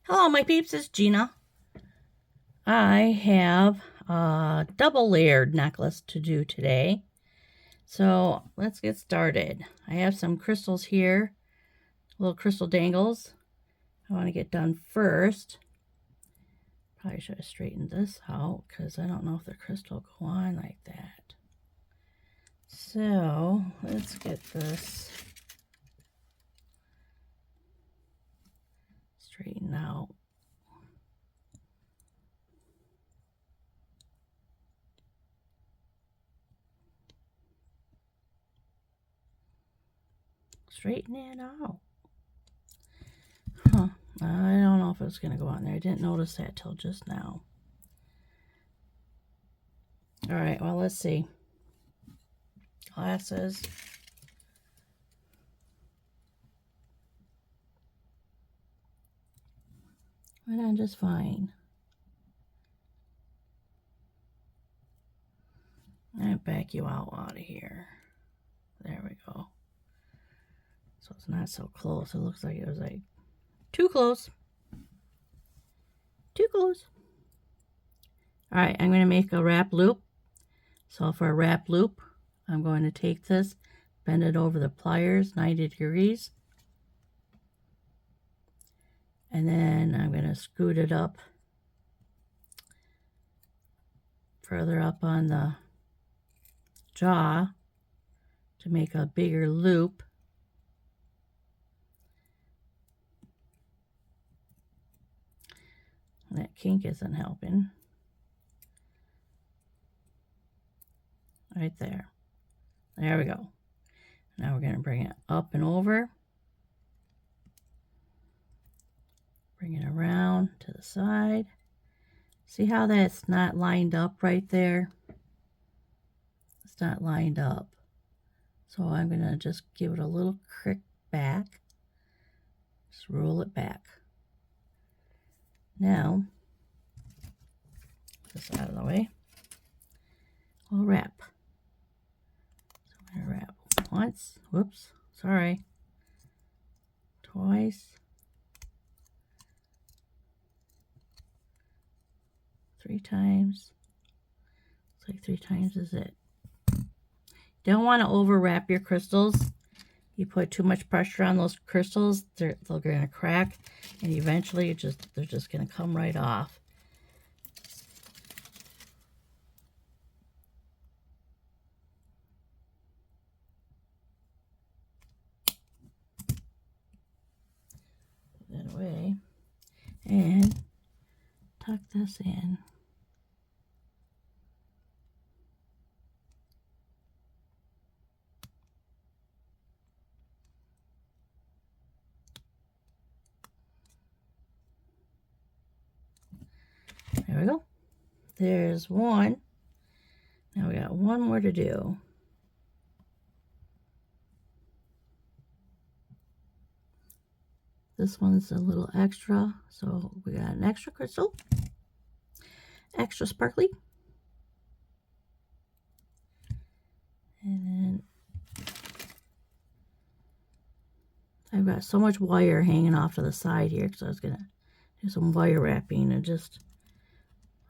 Hello, my peeps, it's Gina. I have a double layered necklace to do today. So let's get started. I have some crystals here, little crystal dangles. I want to get done first. Probably should have straightened this out because I don't know if the crystal go on like that. So let's get this straightened out. Straighten it out. Huh. I don't know if it's going to go on there. I didn't notice that till just now. All right, well, let's see. Glasses. Went on just fine. I back you out of here. There we go. So it's not so close. It looks like it was like too close. Too close. All right, I'm going to make a wrap loop. So for a wrap loop, I'm going to take this, bend it over the pliers 90 degrees. And then I'm going to scoot it up further up on the jaw to make a bigger loop. That kink isn't helping. Right there. There we go. Now we're going to bring it up and over. Bring it around to the side. See how that's not lined up right there? It's not lined up. So I'm going to just give it a little crick back. Just roll it back. Now, this out of the way. We'll wrap. So I'm going to wrap once. Whoops. Sorry. Twice. 3 times. Looks like 3 times is it. Don't want to over wrap your crystals. You put too much pressure on those crystals, they're going to crack, and eventually they're just going to come right off. Put that away and tuck this in. There we go. There's one. Now we got one more to do. This one's a little extra, so we got an extra crystal, extra sparkly. And then I've got so much wire hanging off to the side here because I was going to do some wire wrapping and just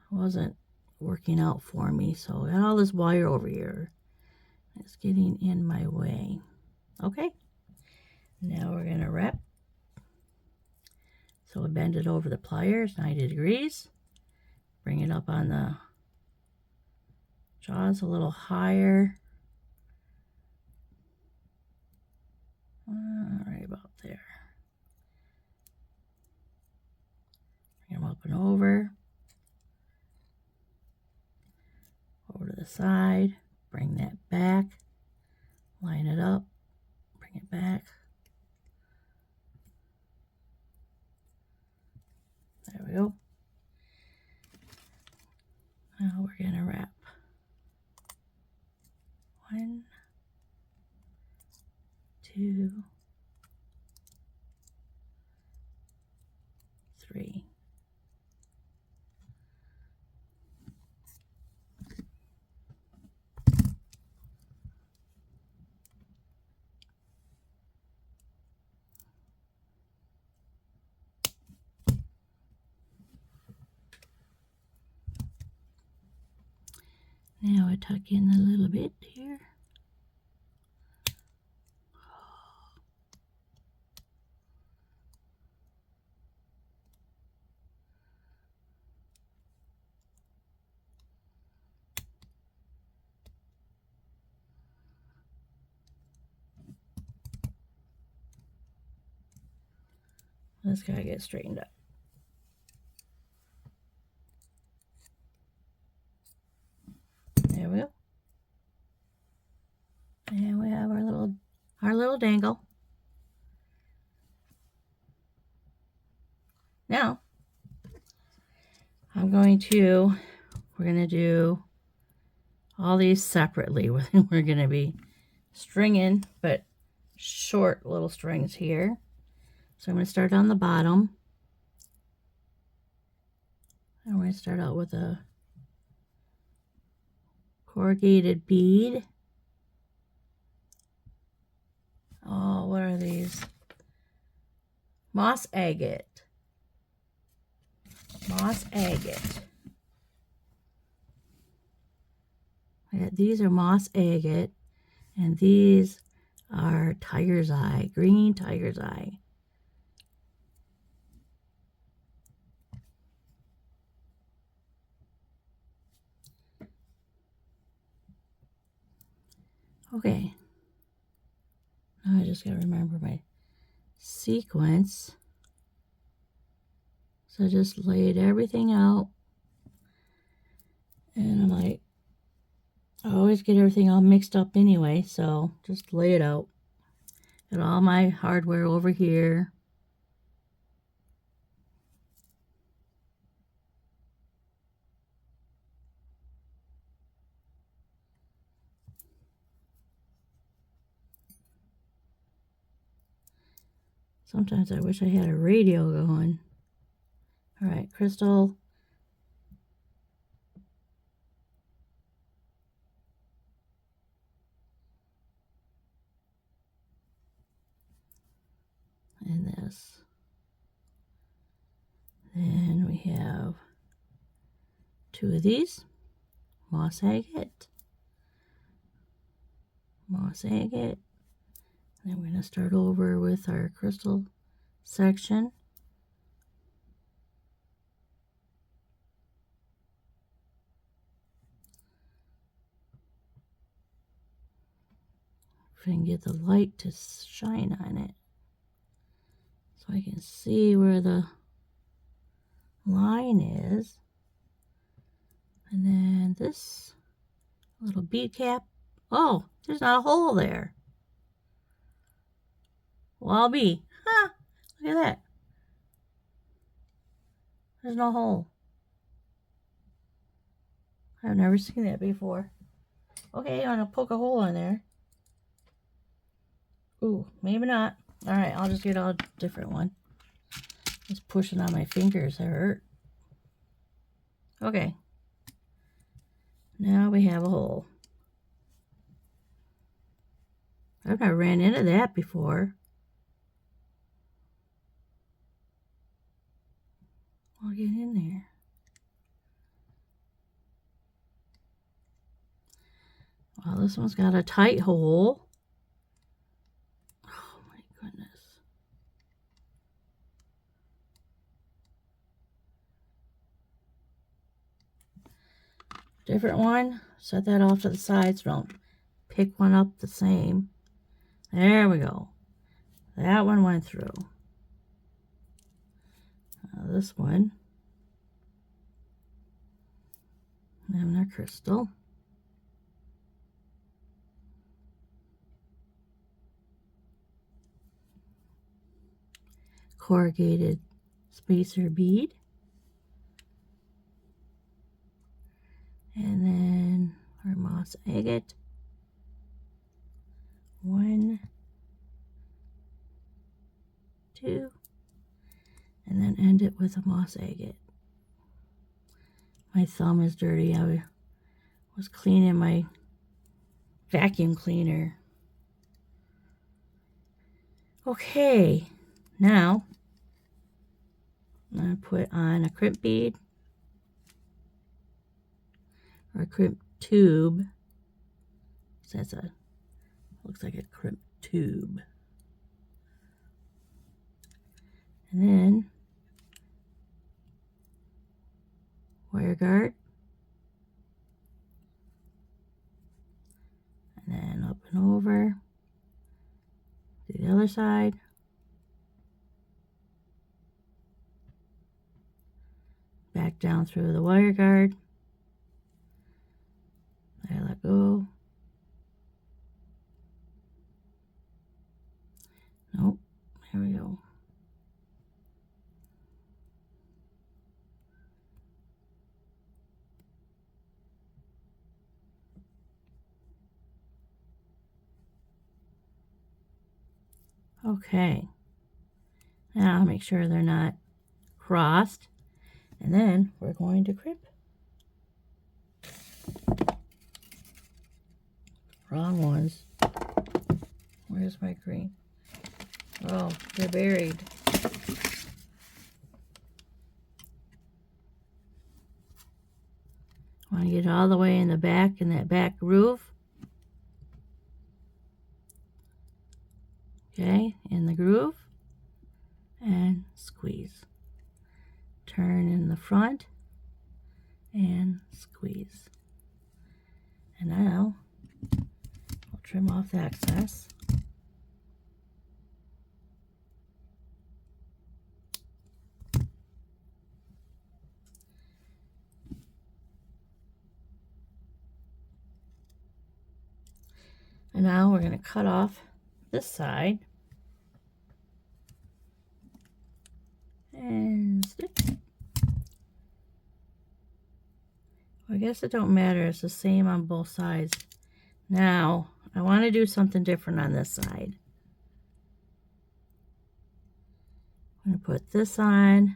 wasn't working out for me. So I got all this wire over here. It's getting in my way. Okay. Now we're going to wrap. So we bend it over the pliers 90 degrees. Bring it up on the jaws a little higher. Right about there. Bring them up and over. Over to the side. Bring that back. Line it up. Bring it back. There we go. Now we're going to wrap. 1, 2, 3. Now I tuck in a little bit here. This gotta get straightened up. There we go. And we have our little dangle. Now, we're going to do all these separately. We're going to be stringing, but short little strings here. So I'm going to start on the bottom. And we're going to start out with a corrugated bead. Oh, what are these? Moss agate. Moss agate. These are moss agate, and these are tiger's eye, green tiger's eye. Okay, now I just gotta remember my sequence. So I just laid everything out, and I'm like, I always get everything all mixed up anyway, so just lay it out. Got all my hardware over here. Sometimes I wish I had a radio going. All right, crystal. And this. Then we have two of these. Moss agate. Moss agate. Then we're going to start over with our crystal section. If I can get the light to shine on it so I can see where the line is. And then this little bead cap. Oh, there's not a hole there. Well, I'll be. Huh, look at that. There's no hole. I've never seen that before. Okay, I'm going to poke a hole in there. Ooh, maybe not. Alright, I'll just get a different one. Just pushing on my fingers, that hurt. Okay. Now we have a hole. I've never ran into that before. I'll get in there. Well, this one's got a tight hole. Oh my goodness. Different one. Set that off to the side so don't pick one up the same. There we go. That one went through. This one. And our crystal. Corrugated spacer bead. And then our moss agate. 1, 2, and then end it with a moss agate. My thumb is dirty. I was cleaning my vacuum cleaner. Okay, now I'm going to put on a crimp bead or a crimp tube. So that's looks like a crimp tube. And then wire guard. And then up and over to the other side. Back down through the wire guard. I let go. Nope. Here we go. Okay. Now make sure they're not crossed. And then we're going to crimp. Wrong ones. Where's my green? Oh, they're buried. Want to get all the way in the back, in that back groove. Okay, in the groove. And squeeze. Turn in the front. And squeeze. And now, I'll trim off the excess. And now we're going to cut off this side and stitch. Well, I guess it don't matter. It's the same on both sides. Now, I want to do something different on this side. I'm going to put this on,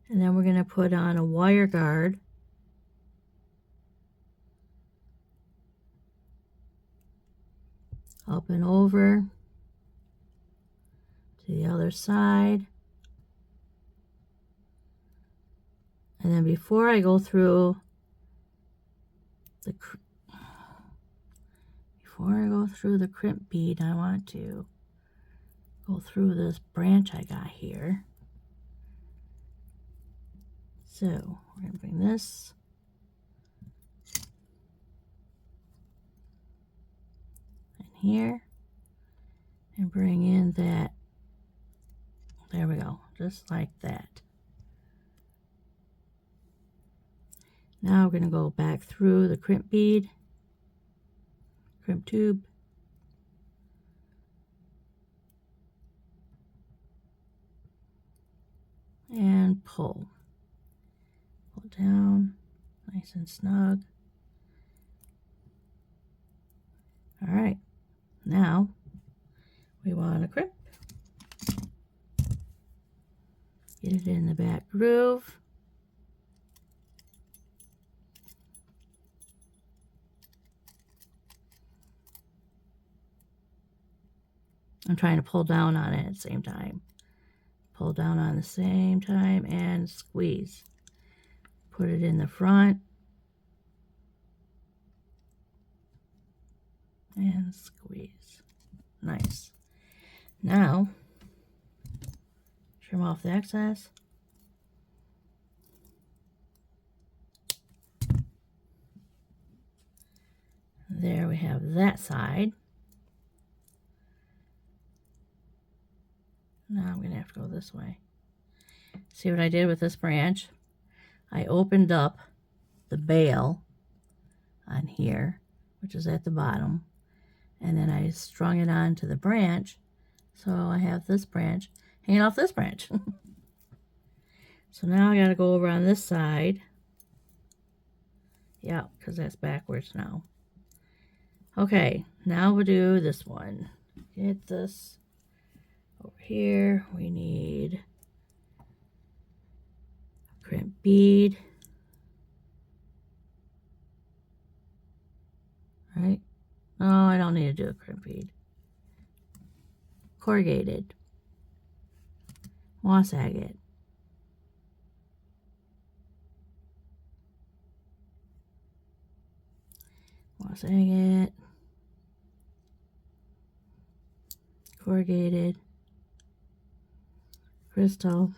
and then we're going to put on a wire guard. Up and over to the other side. And then before I go through the crimp bead, I want to go through this branch I got here. So we're going to bring this in here and bring in that. There we go, just like that. Now we're going to go back through the crimp bead, crimp tube, and pull. Pull down, nice and snug. All right, now we want to crimp. Get it in the back groove. I'm trying to pull down on it at the same time. Pull down on the same time and squeeze. Put it in the front. And squeeze. Nice. Now, trim off the excess. There we have that side. Now I'm going to have to go this way. See what I did with this branch? I opened up the bail on here, which is at the bottom, and then I strung it onto the branch, so I have this branch hanging off this branch. So now I got to go over on this side. Yeah, because that's backwards now. Okay, now we'll do this one. Get this over here. We need a crimp bead. Right? Oh, I don't need to do a crimp bead. Corrugated. Moss agate. moss agate, corrugated, crystal,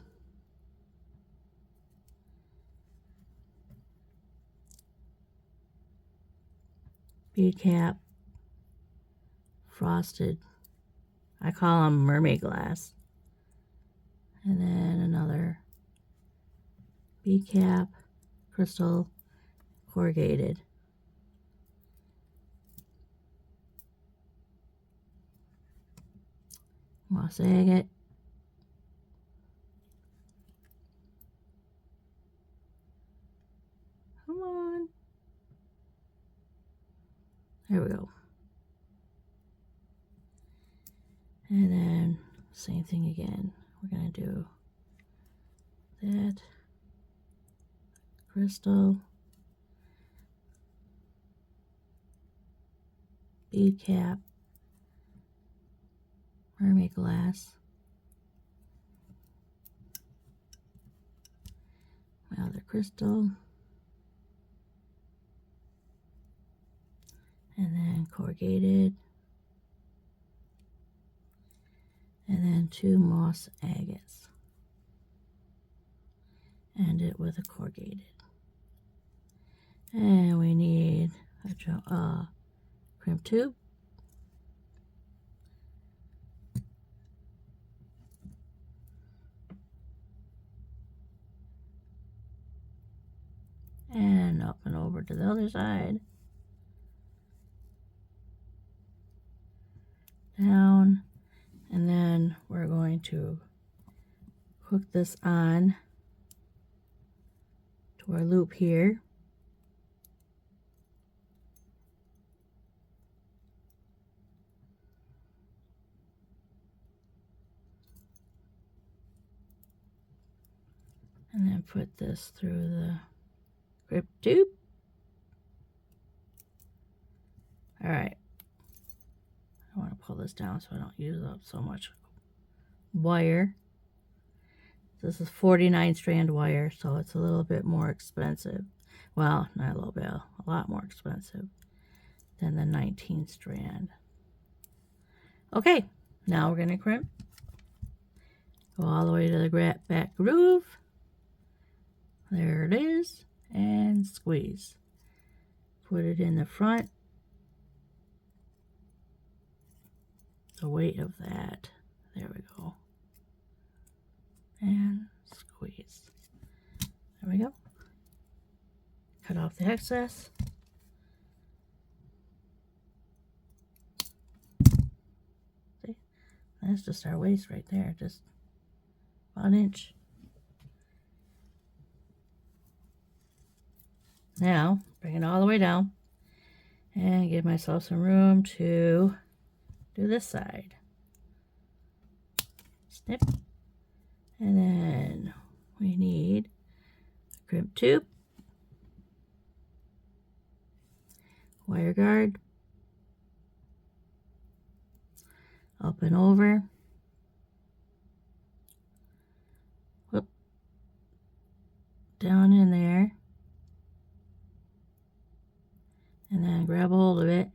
bead cap, frosted, I call them mermaid glass, and then another bead cap, crystal, corrugated. Moss agate, come on, there we go. And then same thing again. We're going to do that, crystal, bead cap, mermaid glass, my other crystal, and then corrugated, and then 2 moss agates. End it with a corrugated. And we need a crimp tube. And up and over to the other side. Down. And then we're going to hook this on to our loop here. And then put this through the grip tube. All right. I want to pull this down so I don't use up so much wire. This is 49 strand wire, so it's a little bit more expensive. Well, not a little bit, a lot more expensive than the 19 strand. Okay, now we're going to crimp. Go all the way to the back groove. There it is. And squeeze. Put it in the front. The weight of that. There we go. And squeeze. There we go. Cut off the excess. See? That's just our waist right there. Just 1 inch. Now, bring it all the way down and give myself some room to do this side. Snip. And then we need a crimp tube, wire guard, up and over, whoop, down in there, and then grab a hold of it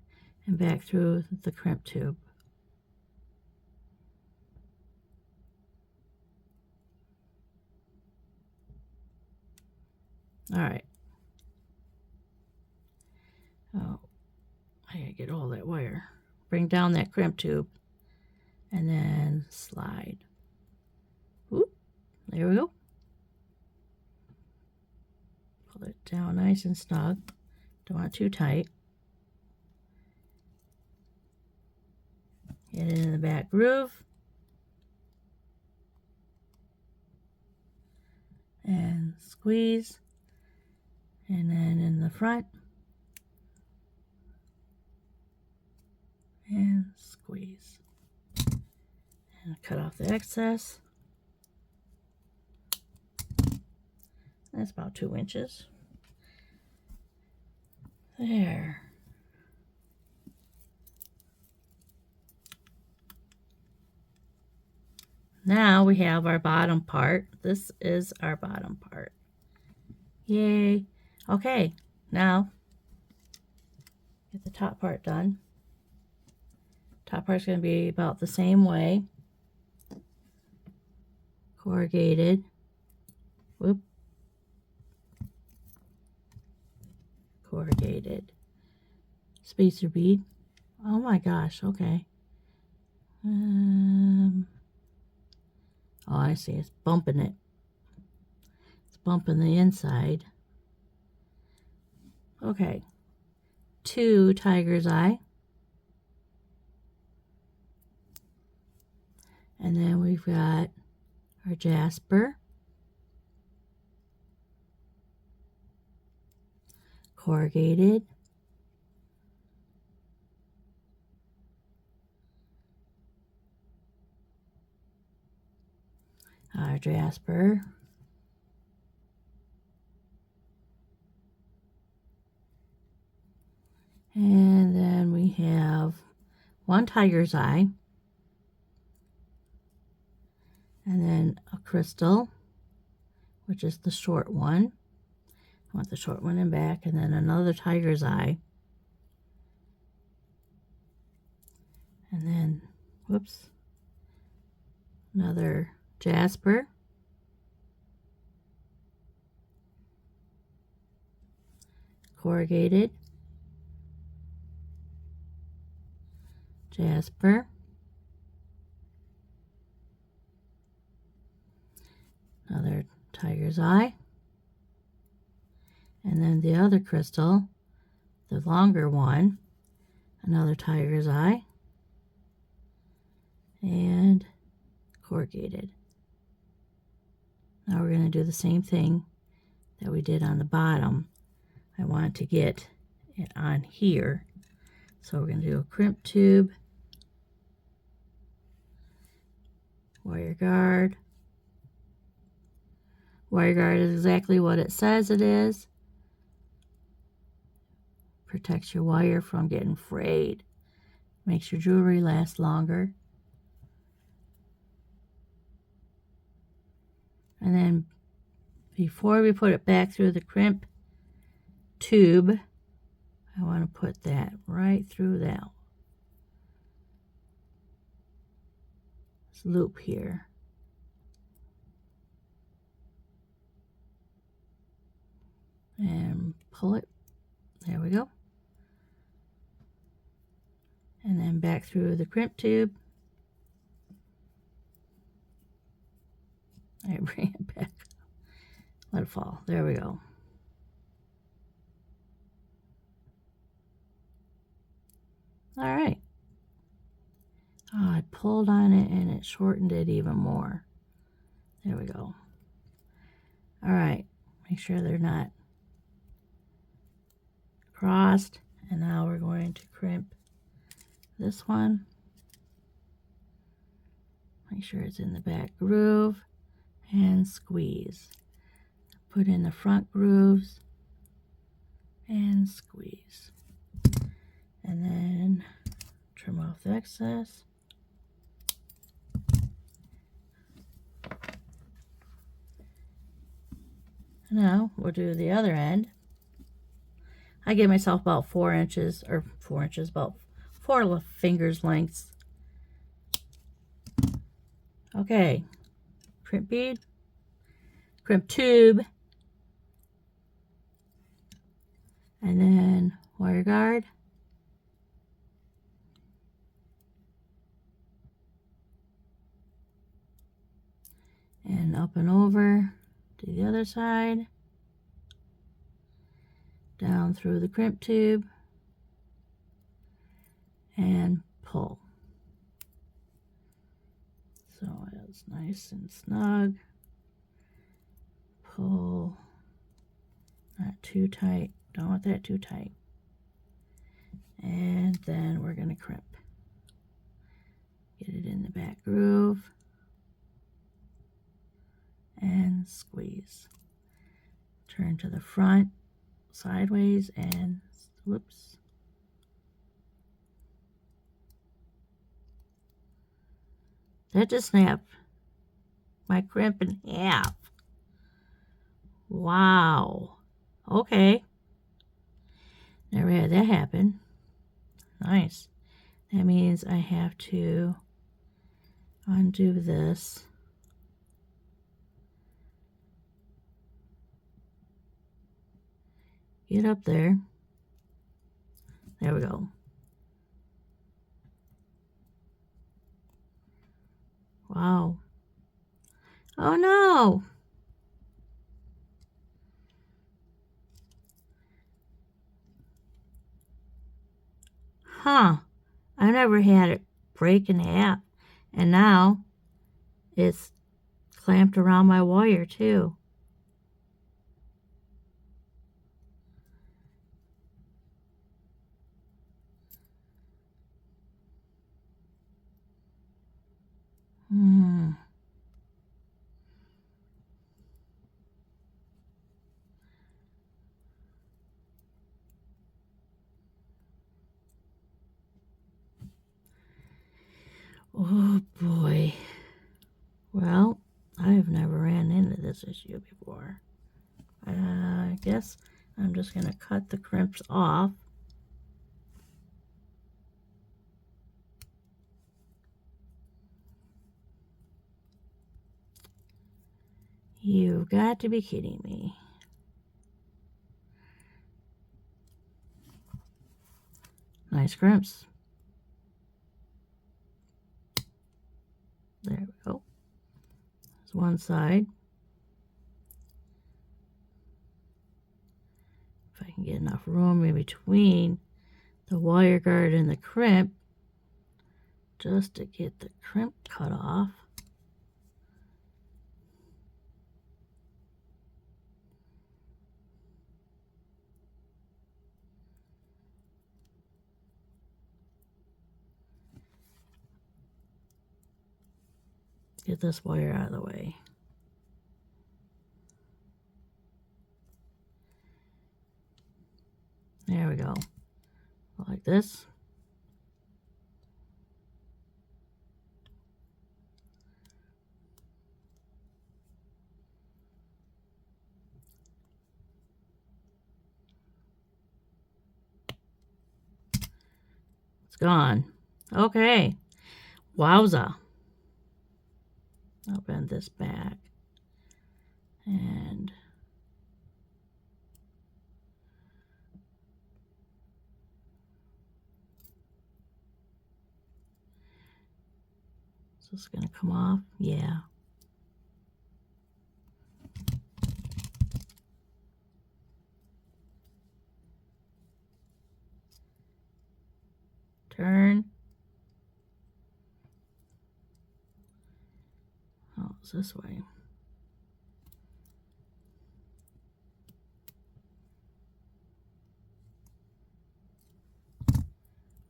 and back through the crimp tube. All right. Oh, I gotta get all that wire. Bring down that crimp tube and then slide. Whoop, there we go. Pull it down nice and snug. Don't want it too tight. Get it in the back groove. And squeeze. And then in the front. And squeeze. And cut off the excess. That's about 2 inches. There. Now we have our bottom part. This is our bottom part. Yay. Okay, now Get the top part done. Top part's going to be about the same way. Corrugated. Whoop. Corrugated. Spacer bead. Oh my gosh, okay. Oh, I see. It's bumping it. It's bumping the inside. Okay. 2 tiger's eye. And then we've got our jasper. Corrugated. Our jasper. And then we have 1 tiger's eye. And then a crystal, which is the short one. I want the short one in back. And then another tiger's eye. And then, whoops, another jasper. Corrugated. Jasper. Another tiger's eye. And then the other crystal, the longer one, another tiger's eye. And corrugated. Now we're going to do the same thing that we did on the bottom. I want to get it on here. So we're going to do a crimp tube, wire guard. Wire guard is exactly what it says it is. Protects your wire from getting frayed. Makes your jewelry last longer. And then before we put it back through the crimp tube, I want to put that right through that loop here. And pull it. There we go. And then back through the crimp tube. I bring it back. Let it fall. There we go. All right. Oh, I pulled on it and it shortened it even more. There we go. All right. Make sure they're not crossed. And now we're going to crimp this one. Make sure it's in the back groove and squeeze. Put in the front grooves and squeeze. And then trim off the excess. Now we'll do the other end. I gave myself about 4 inches, or 4 inches, about 4 fingers lengths. Okay, crimp bead, crimp tube, and then wire guard. And up and over to the other side. Down through the crimp tube. And pull. So it's nice and snug. Pull. Not too tight. Don't want that too tight. And then we're going to crimp. Get it in the back groove. And squeeze. Turn to the front sideways and whoops. That just snapped my crimp in half. Wow. Okay. Never had that happen. Nice. That means I have to undo this. Get up there. There we go. Wow. Oh no! Huh. I never had it break in half. And now it's clamped around my wire too. Hmm. Oh boy. Well, I've never ran into this issue before. I guess I'm just going to cut the crimps off. You've got to be kidding me. Nice crimps. There we go. There's one side. If I can get enough room in between the wire guard and the crimp, just to get the crimp cut off. Get this wire out of the way. There we go. Like this. It's gone. Okay. Wowza. I'll bend this back. And is this going to come off? Yeah. Turn. Oh, it's this way.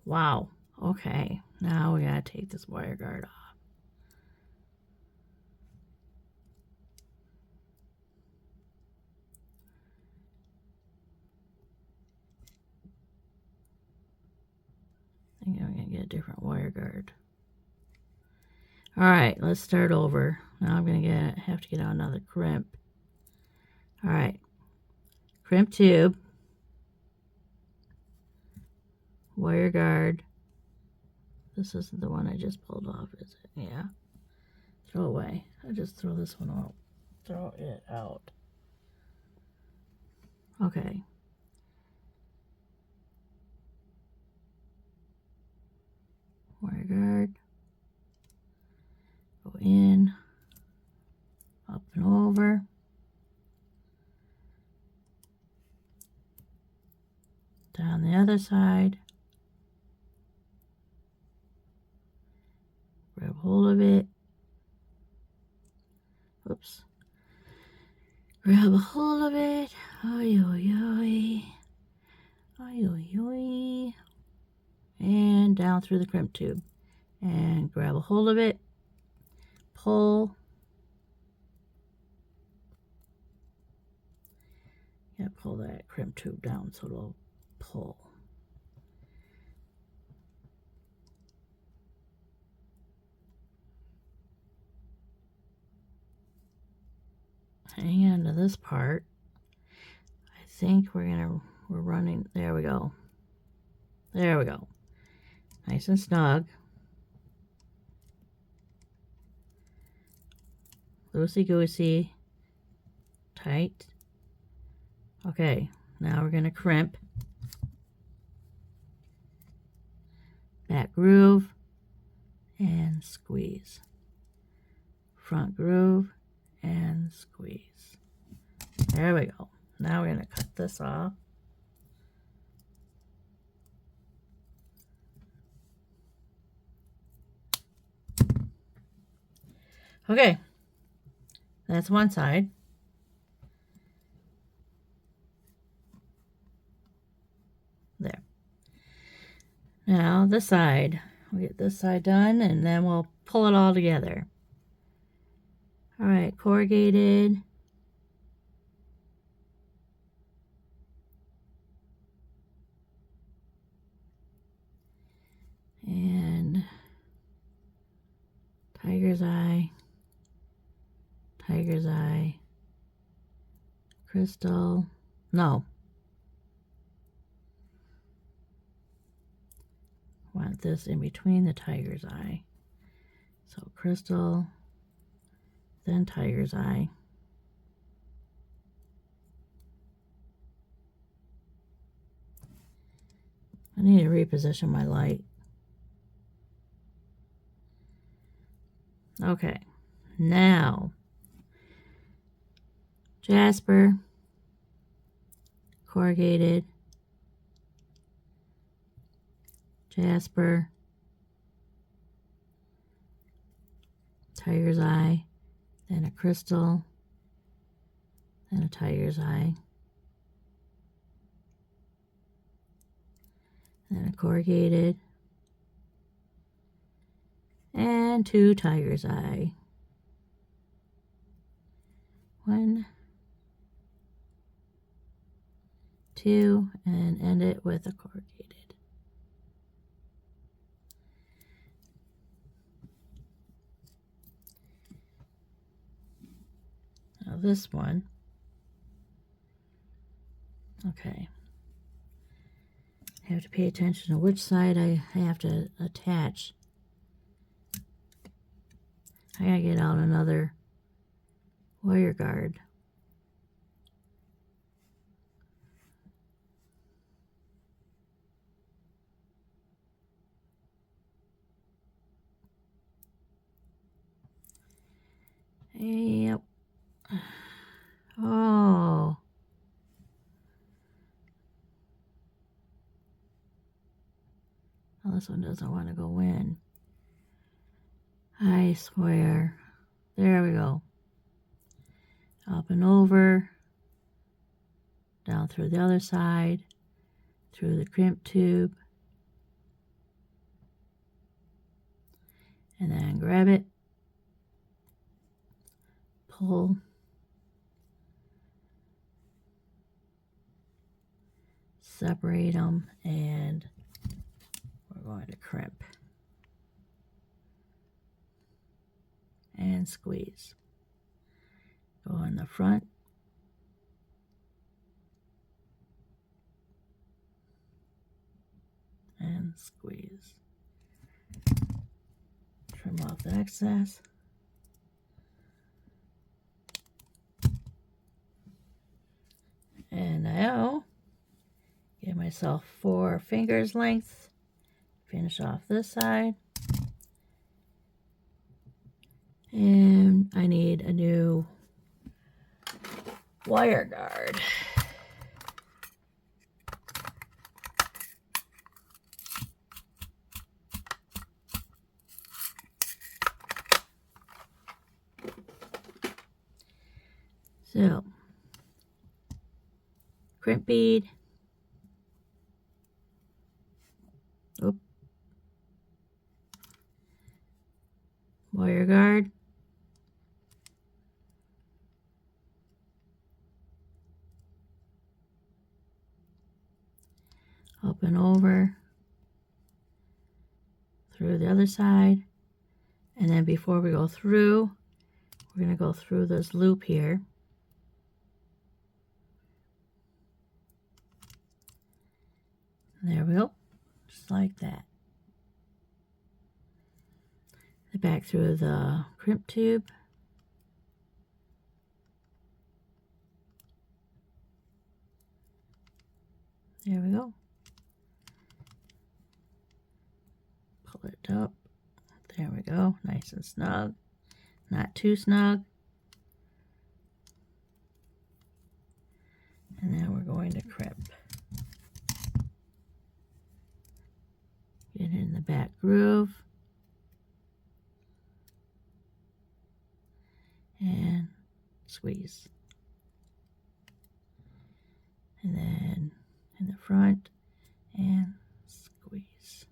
Wow. Okay. Now we gotta take this wire guard off. I think I'm gonna get a different wire guard. All right, let's start over. Now I'm gonna have to get out another crimp. All right, crimp tube, wire guard. This isn't the one I just pulled off, is it? Yeah. Throw away. I just throw this one out. Throw it out. Okay. Wire guard. Go in, up and over. Down the other side. Grab hold of it. Oops. Grab a hold of it. Oi, oi, oi. Oi, oi, oi. And down through the crimp tube. And grab a hold of it. Pull. Yeah, pull that crimp tube down so it'll pull. Hang on to this part. I think we're running, there we go. There we go. Nice and snug. Loosey-goosey. Tight. Okay, now we're going to crimp. Back groove and squeeze. Front groove and squeeze. There we go. Now we're going to cut this off. Okay, that's one side. There. Now this side. We'll get this side done and then we'll pull it all together. All right, corrugated. And tiger's eye. Tiger's eye. Crystal. No. Want this in between the tiger's eye. So crystal, then tiger's eye. I need to reposition my light. Okay, now jasper, corrugated, jasper, tiger's eye, then a crystal, then a tiger's eye, then a corrugated, and 2 tiger's eye. 1, 2, and end it with a corrugated. Now this one, okay, I have to pay attention to which side I have to attach. I gotta get out another wire guard. Yep. Oh. Well, this one doesn't want to go in. I swear. There we go. Up and over. Down through the other side. Through the crimp tube. And then grab it. Pull. Separate them, and we're going to crimp and squeeze. Go in the front and squeeze. Trim off the excess. And now give myself 4 fingers length. Finish off this side. And I need a new wire guard. So, crimp bead. Oop. Wire guard. Up and over. Through the other side. And then before we go through, we're going to go through this loop here. There we go. Just like that. the back through the crimp tube. There we go. Pull it up. There we go. Nice and snug. Not too snug. And then we're going to crimp. Get in the back groove. And squeeze. And then in the front and squeeze.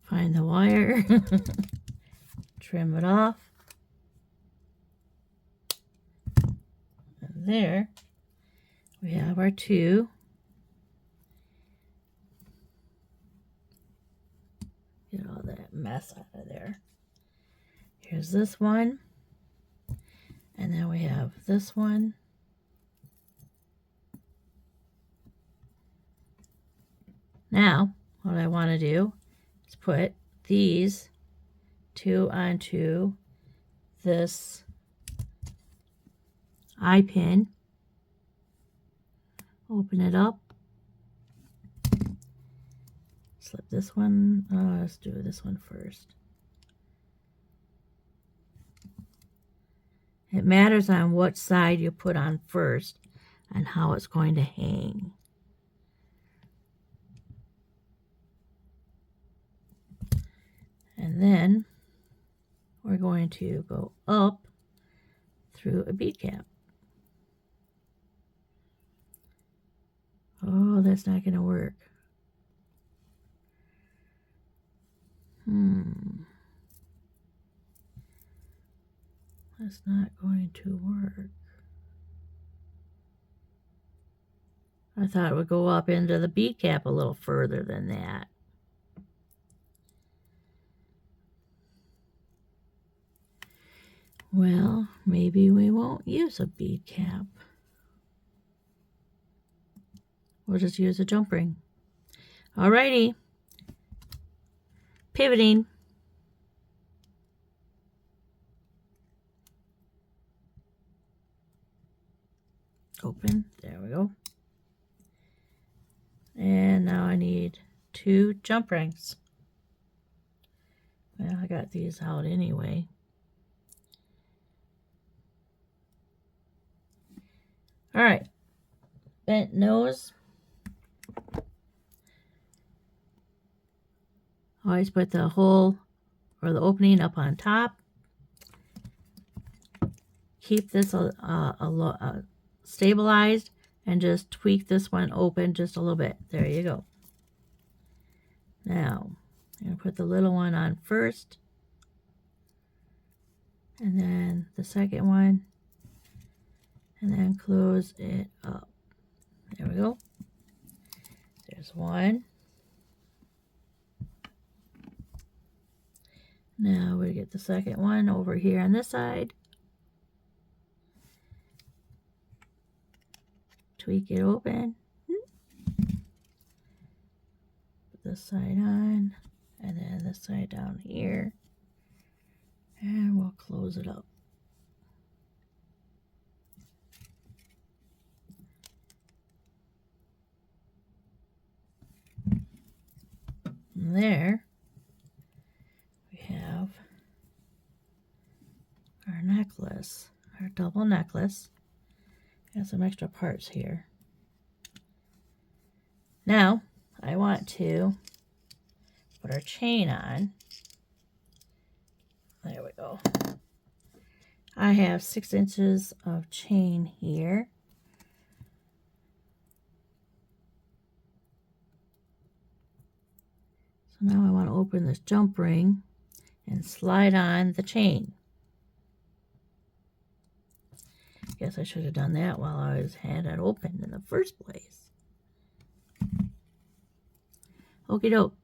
Find the wire, trim it off. And there we have our two. Get all that mess out of there. Here's this one. And then we have this one. Now, what I want to do is put these two onto this eye pin. Open it up. Slip this one. Let's do this one first. It matters on what side you put on first and how it's going to hang. And then we're going to go up through a bead cap. Oh, that's not going to work. That's not going to work. I thought it would go up into the bead cap a little further than that. Well, maybe we won't use a bead cap. We'll just use a jump ring. Alrighty. Pivoting. Open. There we go. And now I need 2 jump rings. Well, I got these out anyway. All right. Bent nose. Always put the hole or the opening up on top. Keep this stabilized and just tweak this one open just a little bit. There you go. Now, I'm going to put the little one on first. And then the second one. And then close it up. There we go. There's one. Now we get the second one over here on this side. Tweak it open. Put this side on, and then this side down here. And we'll close it up. And there we have our necklace, our double necklace. Got some extra parts here. Now, I want to put our chain on. There we go. I have 6 inches of chain here. So now I want to open this jump ring and slide on the chain. Guess I should have done that while I had it open in the first place. Okie doke.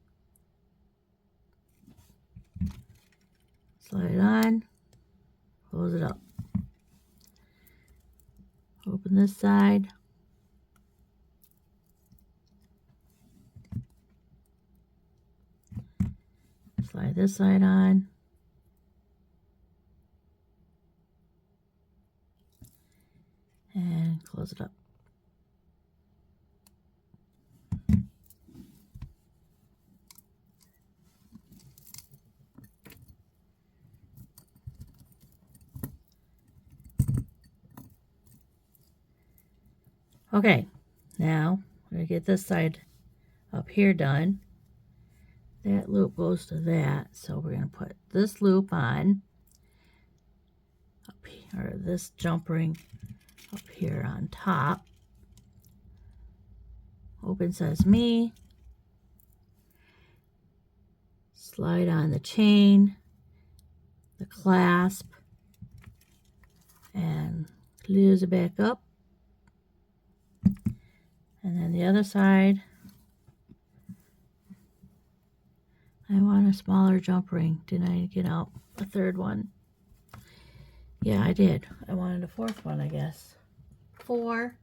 Slide it on. Close it up. Open this side. Slide this side on. And close it up. Okay, now we're going to get this side up here done. That loop goes to that, so we're going to put this loop on up here, or this jump ring up here on top. Open sesame. Slide on the chain, the clasp, and close it back up. And then the other side, I want a smaller jump ring. Didn't I get out a third one? Yeah, I did. I wanted a fourth one, I guess. Four.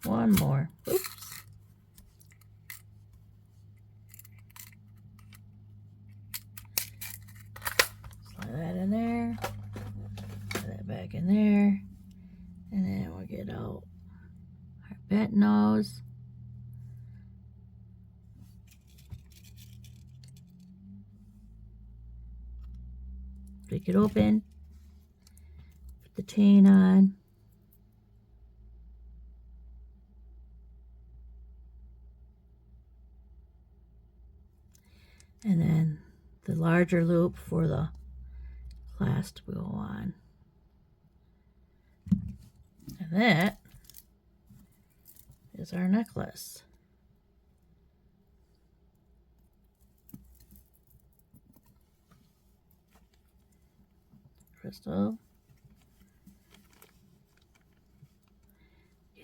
One more. Oops. Slide that in there. Put that back in there. And then we'll get out our bent nose. Break it open. Put the chain on. And then the larger loop for the clasp will go on. And that is our necklace. Crystal.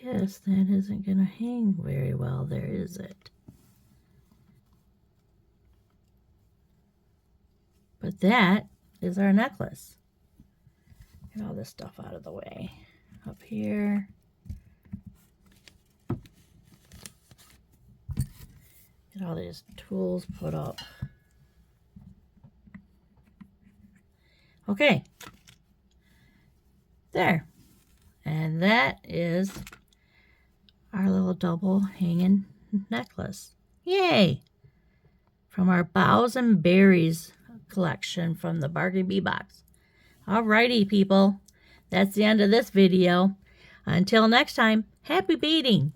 Yes, that isn't going to hang very well there, is it? But that is our necklace. Get all this stuff out of the way. Up here. Get all these tools put up. Okay. There. And that is our little double hanging necklace. Yay! From our Boughs and Berries collection from the Bargain Bee box. Alrighty, people. That's the end of this video. Until next time, happy beading!